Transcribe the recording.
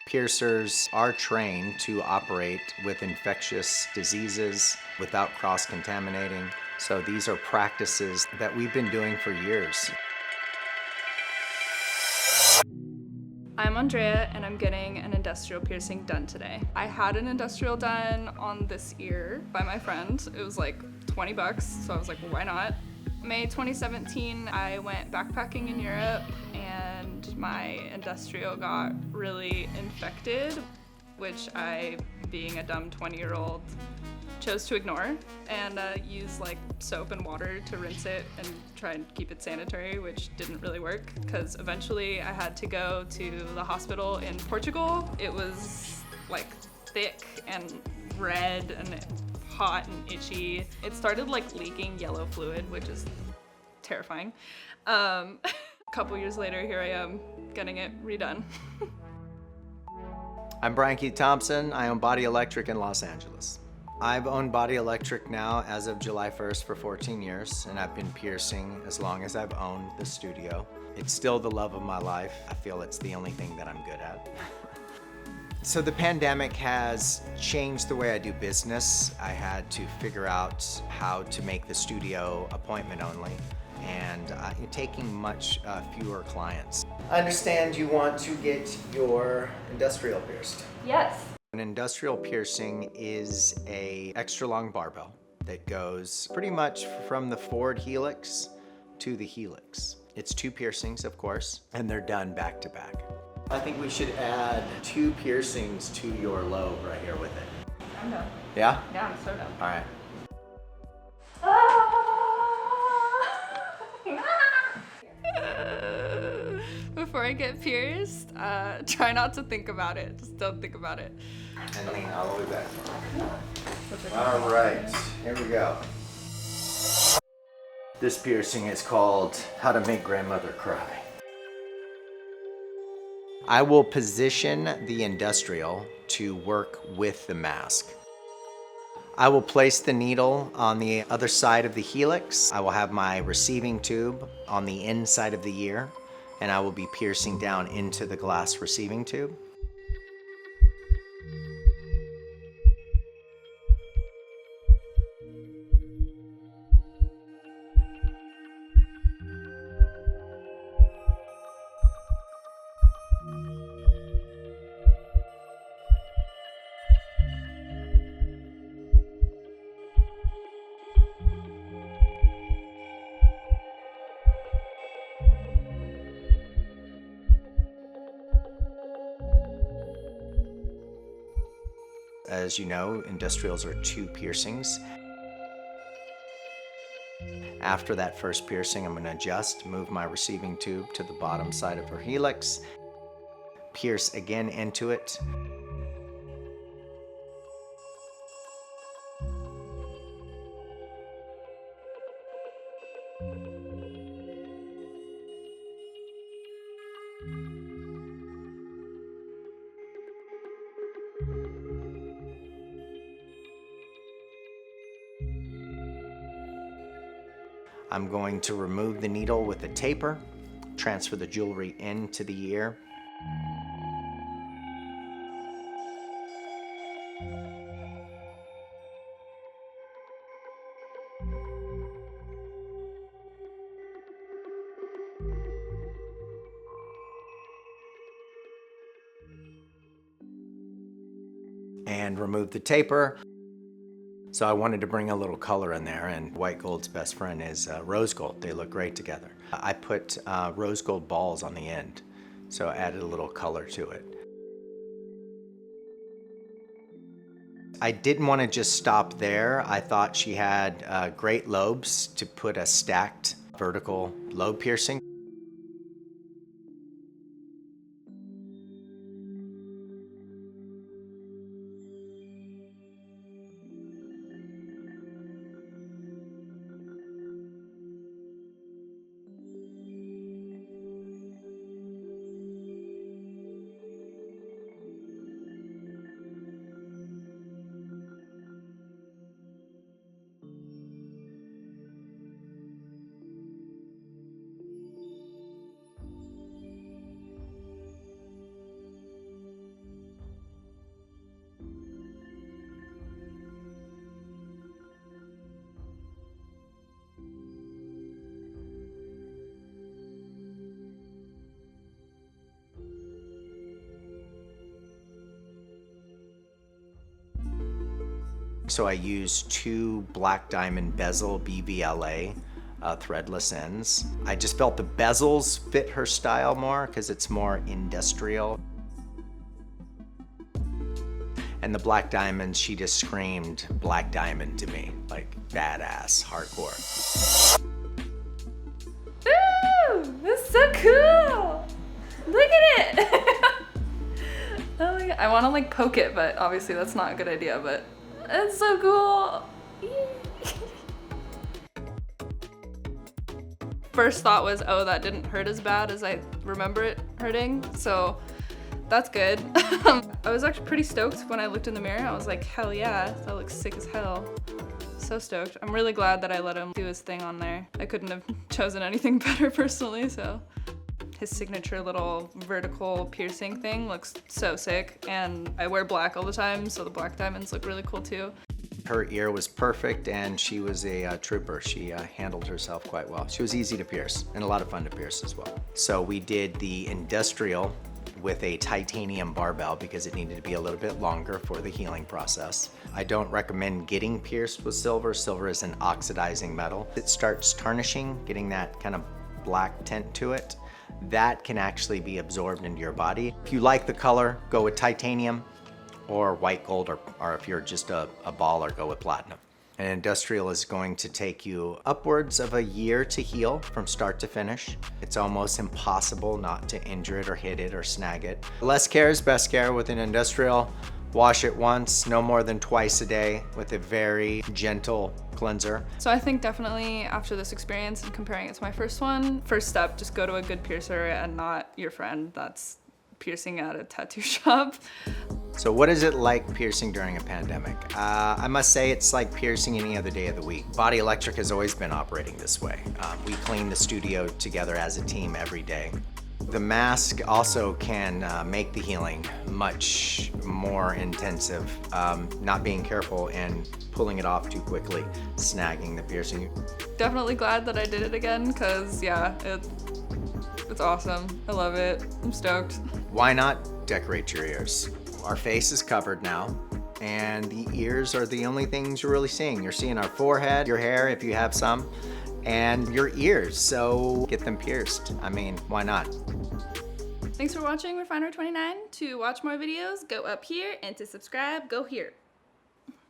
Piercers are trained to operate with infectious diseases without cross-contaminating. So these are practices that we've been doing for years. I'm Andrea and I'm getting an industrial piercing done today. I had an industrial done on this ear by my friend. It was like 20 bucks, so I was like, well, why not? May 2017, I went backpacking in Europe and my industrial got really infected, which I, being a dumb 20-year-old, chose to ignore and use like soap and water to rinse it and try and keep it sanitary, which didn't really work because eventually I had to go to the hospital in Portugal. It was like thick and red and hot and itchy. It started like leaking yellow fluid, which is terrifying. A couple years later, here I am getting it redone. I'm Brian Keith Thompson. I own Body Electric in Los Angeles. I've owned Body Electric now as of July 1st for 14 years, and I've been piercing as long as I've owned the studio. It's still the love of my life. I feel it's the only thing that I'm good at. So the pandemic has changed the way I do business. I had to figure out how to make the studio appointment only, and taking much fewer clients. I understand you want to get your industrial pierced. Yes. An industrial piercing is an extra long barbell that goes pretty much from the forward helix to the helix. It's 2 piercings, of course, and they're done back to back. I think we should add 2 piercings to your lobe right here with it. I'm done. Yeah? Yeah, I'm so done. All right. Before I get pierced, try not to think about it. Just don't think about it. And lean all the way back. All right, here we go. This piercing is called How to Make Grandmother Cry. I will position the industrial to work with the mask. I will place the needle on the other side of the helix. I will have my receiving tube on the inside of the ear, and I will be piercing down into the glass receiving tube. As you know, industrials are 2 piercings. After that first piercing, I'm going to adjust, move my receiving tube to the bottom side of her helix, pierce again into it. I'm going to remove the needle with a taper, transfer the jewelry into the ear. And remove the taper. So I wanted to bring a little color in there, and white gold's best friend is rose gold. They look great together. I put rose gold balls on the end, so I added a little color to it. I didn't want to just stop there. I thought she had great lobes to put a stacked vertical lobe piercing. So I used 2 black diamond bezel BVLA threadless ends. I just felt the bezels fit her style more because it's more industrial. And the black diamonds, she just screamed black diamond to me, like badass, hardcore. Ooh, that's so cool! Look at it! Oh my god, I want to like poke it, but obviously that's not a good idea, but it's so cool! First thought was, oh, that didn't hurt as bad as I remember it hurting, so that's good. I was actually pretty stoked when I looked in the mirror. I was like, hell yeah, that looks sick as hell. So stoked. I'm really glad that I let him do his thing on there. I couldn't have chosen anything better personally, so. His signature little vertical piercing thing looks so sick, and I wear black all the time, so the black diamonds look really cool too. Her ear was perfect, and she was a trooper. She handled herself quite well. She was easy to pierce, and a lot of fun to pierce as well. So we did the industrial with a titanium barbell because it needed to be a little bit longer for the healing process. I don't recommend getting pierced with silver. Silver is an oxidizing metal. It starts tarnishing, getting that kind of black tint to it. That can actually be absorbed into your body. If you like the color, go with titanium or white gold, or if you're just a baller, go with platinum. An industrial is going to take you upwards of a year to heal from start to finish. It's almost impossible not to injure it or hit it or snag it. Less care is best care with an industrial. Wash it once, no more than twice a day with a very gentle cleanser. So I think definitely after this experience and comparing it to my first one, first step, just go to a good piercer and not your friend that's piercing at a tattoo shop. So what is it like piercing during a pandemic? I must say it's like piercing any other day of the week. Body Electric has always been operating this way. We clean the studio together as a team every day. The mask also can make the healing much more intensive. Not being careful and pulling it off too quickly, snagging the piercing. Definitely glad that I did it again, because yeah, it's awesome. I love it. I'm stoked. Why not decorate your ears? Our face is covered now, and the ears are the only things you're really seeing. You're seeing our forehead, your hair if you have some, and your ears, so get them pierced. I mean, why not? Thanks for watching Refinery29. To watch more videos, go up here, and to subscribe, go here.